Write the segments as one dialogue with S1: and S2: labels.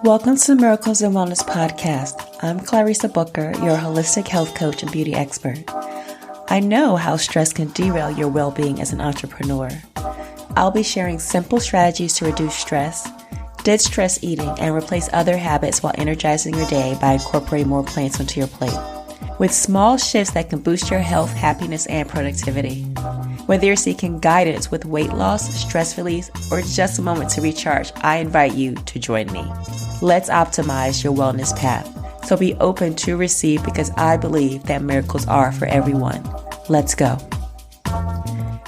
S1: Welcome to the Miracles and Wellness Podcast. I'm Clarissa Booker, your holistic health coach and beauty expert. I know how stress can derail your well-being as an entrepreneur. I'll be sharing simple strategies to reduce stress, ditch stress eating, and replace other habits while energizing your day by incorporating more plants onto your plate. With small shifts that can boost your health, happiness, and productivity. Whether you're seeking guidance with weight loss, stress release, or just a moment to recharge, I invite you to join me. Let's optimize your wellness path. So be open to receive because I believe that miracles are for everyone. Let's go.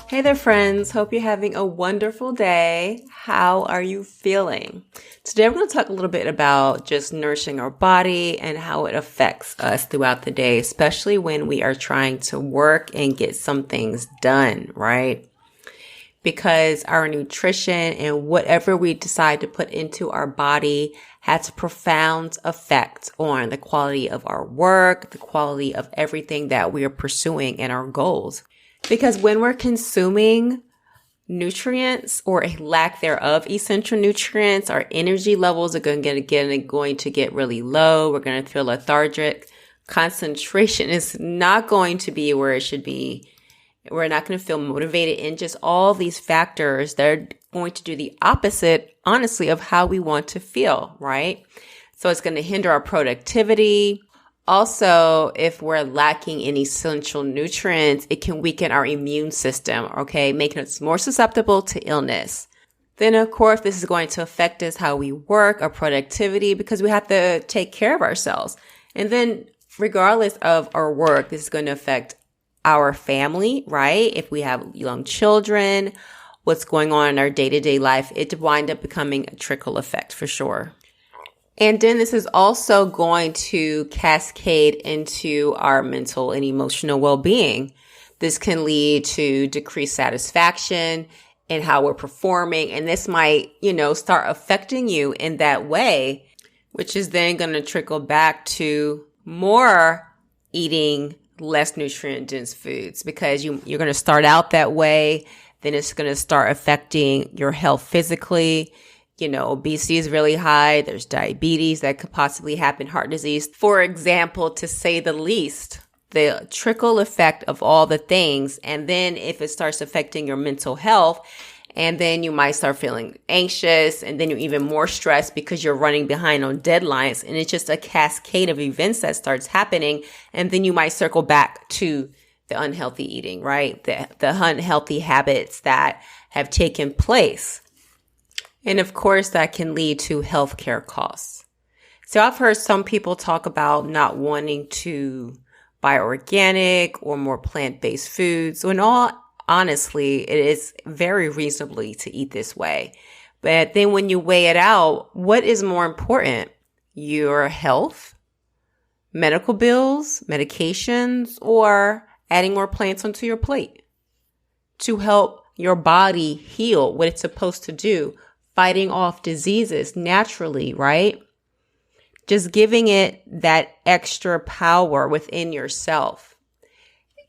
S1: Hey there, friends. Hope you're having a wonderful day. How are you feeling? Today, we're going to talk a little bit about just nourishing our body and how it affects us throughout the day, especially when we are trying to work and get some things done, right? Because our nutrition and whatever we decide to put into our body has a profound effect on the quality of our work, the quality of everything that we are pursuing and our goals. Because when we're consuming nutrients or a lack thereof, essential nutrients, our energy levels are going to get really low. We're going to feel lethargic. Concentration is not going to be where it should be. We're not going to feel motivated, and just all these factors that are going to do the opposite, honestly, of how we want to feel, right? So it's going to hinder our productivity. Also, if we're lacking in essential nutrients, it can weaken our immune system, okay, making us more susceptible to illness. Then, of course, this is going to affect us how we work, our productivity, because we have to take care of ourselves. And then, regardless of our work, this is going to affect our family, right? If we have young children, what's going on in our day-to-day life, it wind up becoming a trickle effect for sure. And then this is also going to cascade into our mental and emotional well-being. This can lead to decreased satisfaction in how we're performing. And this might, start affecting you in that way, which is then going to trickle back to more eating less nutrient-dense foods, because you're going to start out that way. Then it's going to start affecting your health physically. Obesity is really high. There's diabetes that could possibly happen, heart disease. For example, to say the least, the trickle effect of all the things. And then if it starts affecting your mental health, and then you might start feeling anxious, and then you're even more stressed because you're running behind on deadlines. And it's just a cascade of events that starts happening. And then you might circle back to the unhealthy eating, right? The unhealthy habits that have taken place. And of course, that can lead to healthcare costs. So I've heard some people talk about not wanting to buy organic or more plant-based foods. So in all honestly, it is very reasonably to eat this way. But then when you weigh it out, what is more important? Your health, medical bills, medications, or adding more plants onto your plate to help your body heal what it's supposed to do, fighting off diseases naturally, right? Just giving it that extra power within yourself.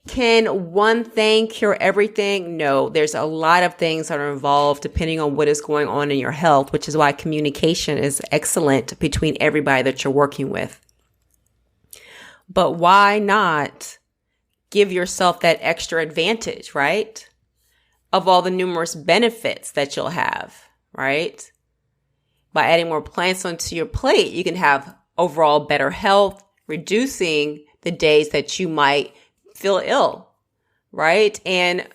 S1: Can one thing cure everything? No, there's a lot of things that are involved depending on what is going on in your health, which is why communication is excellent between everybody that you're working with. But why not give yourself that extra advantage, right? Of all the numerous benefits that you'll have, right? By adding more plants onto your plate, you can have overall better health, reducing the days that you might feel ill, right? And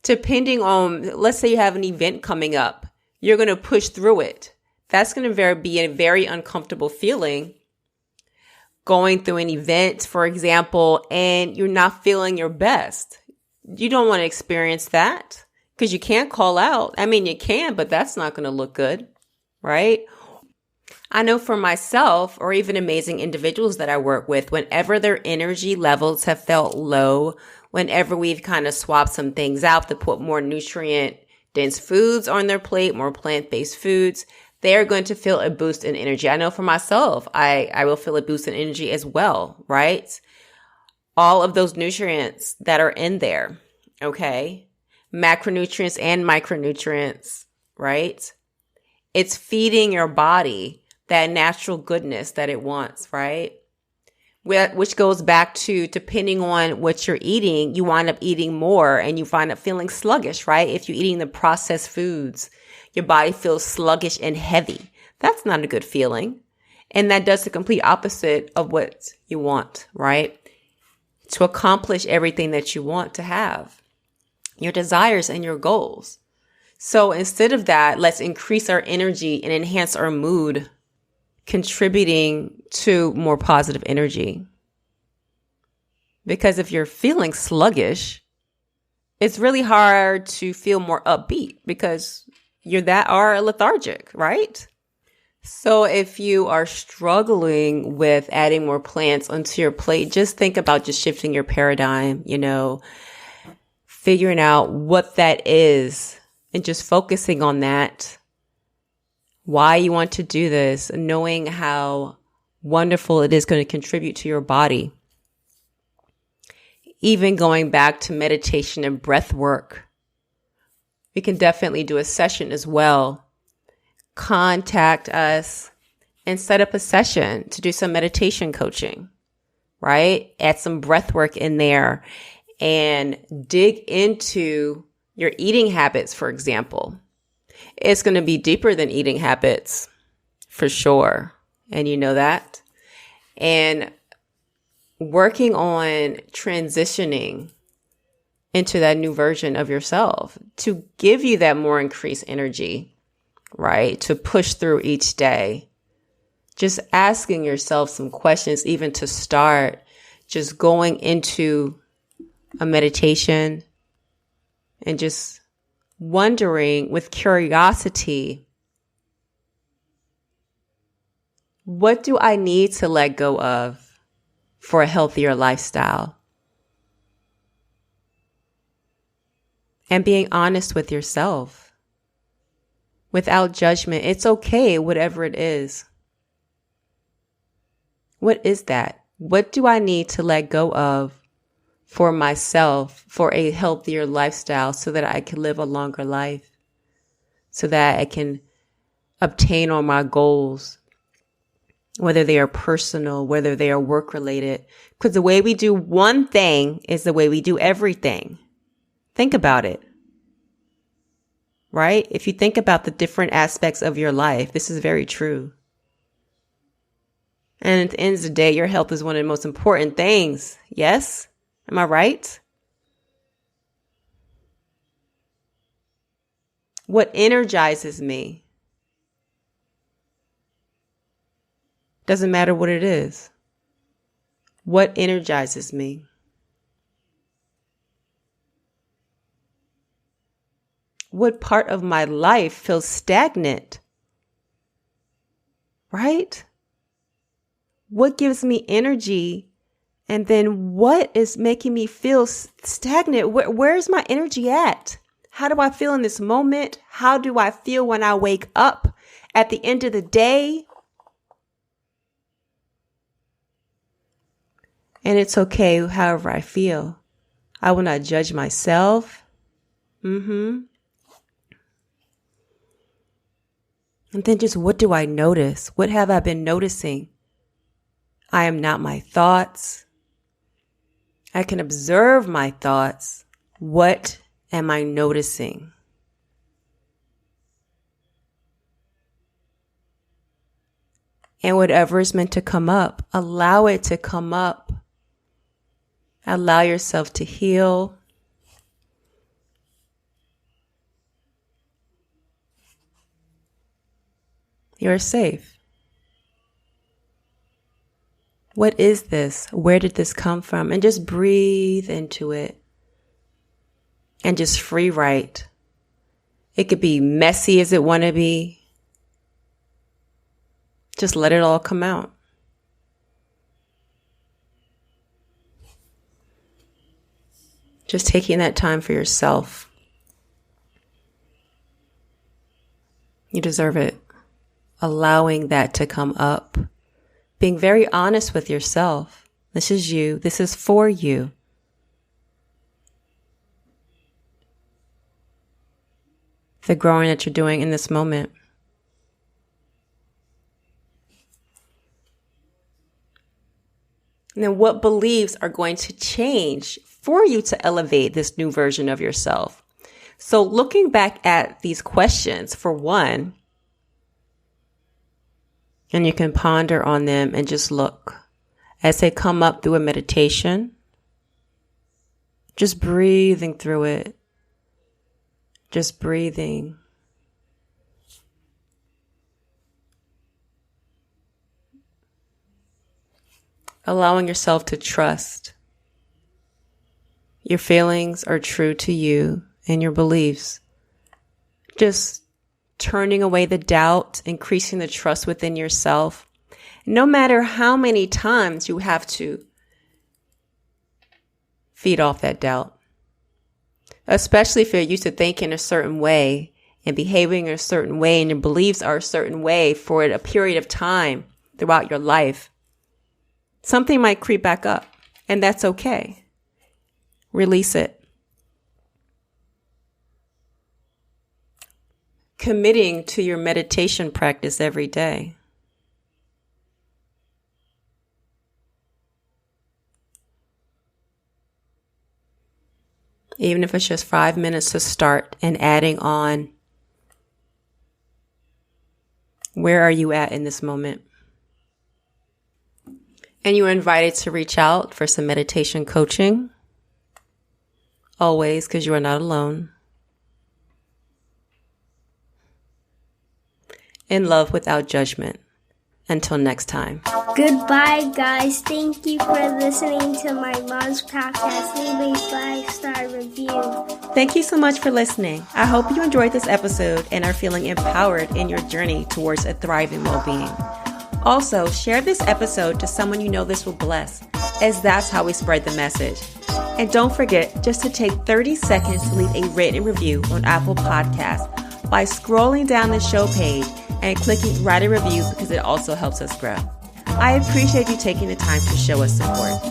S1: depending on, let's say you have an event coming up, you're going to push through it. That's going to be a very uncomfortable feeling, going through an event, for example, and you're not feeling your best. You don't want to experience that because you can't call out. I mean, you can, but that's not going to look good, right? I know for myself, or even amazing individuals that I work with, whenever their energy levels have felt low, whenever we've kind of swapped some things out to put more nutrient-dense foods on their plate, more plant-based foods, they're going to feel a boost in energy. I know for myself, I will feel a boost in energy as well, right? All of those nutrients that are in there, okay? Macronutrients and micronutrients, right? It's feeding your body
S2: that natural goodness that it wants, right? Which goes back to, depending on what you're eating, you wind up eating more and you find up feeling sluggish, right? If you're eating the processed foods, your body feels sluggish and heavy. That's not a good feeling. And that does the complete opposite of what you want, right? To accomplish everything that you want to have, your desires and your goals. So instead of that, let's increase our energy and enhance our mood, contributing to more positive energy. Because if you're feeling sluggish, it's really hard to feel more upbeat because you're lethargic, right? So if you are struggling with adding more plants onto your plate, just think about just shifting your paradigm, figuring out what that is and just focusing on that. Why you want to do this, knowing how wonderful it is going to contribute to your body. Even going back to meditation and breath work. We can definitely do a session as well. Contact us and set up a session to do some meditation coaching, right? Add some breath work in there and dig into your eating habits, for example. It's going to be deeper than eating habits, for sure. And you know that. And working on transitioning into that new version of yourself to give you that more increased energy, right? To push through each day. Just asking yourself some questions, even to start, just going into a meditation and just wondering with curiosity, what do I need to let go of for a healthier lifestyle? And being honest with yourself without judgment. It's okay, whatever it is. What is that? What do I need to let go of for myself, for a healthier lifestyle, so that I can live a longer life, so that I can obtain all my goals, whether they are personal, whether they are work related? Because the way we do one thing is the way we do everything. Think about it, right? If you think about the different aspects of your life, this is very true. And at the end of the day, your health is one of the most important things. Yes? Am I right? What energizes me? Doesn't matter what it is. What energizes me? What part of my life feels stagnant? Right? What gives me energy? And then what is making me feel stagnant? Where's my energy at? How do I feel in this moment? How do I feel when I wake up at the end of the day? And it's okay however I feel. I will not judge myself. And then just, what do I notice? What have I been noticing? I am not my thoughts. I can observe my thoughts. What am I noticing? And whatever is meant to come up, allow it to come up. Allow yourself to heal. You're safe. What is this? Where did this come from? And just breathe into it. And just free write. It could be messy as it want to be. Just let it all come out. Just taking that time for yourself. You deserve it. Allowing that to come up. Being very honest with yourself. This is you. This is for you. The growing that you're doing in this moment. And then what beliefs are going to change for you to elevate this new version of yourself? So looking back at these questions, for one, and you can ponder on them and just look as they come up through a meditation, just breathing through it, just breathing. Allowing yourself to trust your feelings are true to you and your beliefs. Just turning away the doubt, increasing the trust within yourself. No matter how many times you have to feed off that doubt, especially if you're used to thinking a certain way and behaving a certain way and your beliefs are a certain way for a period of time throughout your life. Something might creep back up, and that's okay. Release it. Committing to your meditation practice every day. Even if it's just 5 minutes to start, and adding on, where are you at in this moment? And you are invited to reach out for some meditation coaching. Always, because you are not alone. In love without judgment. Until next time.
S3: Goodbye, guys. Thank you for listening to my mom's podcast. Leave a 5-star review.
S2: Thank you so much for listening. I hope you enjoyed this episode and are feeling empowered in your journey towards a thriving well-being. Also, share this episode to someone you know this will bless, as that's how we spread the message. And don't forget just to take 30 seconds to leave a written review on Apple Podcasts by scrolling down the show page and clicking write a review, because it also helps us grow. I appreciate you taking the time to show us support.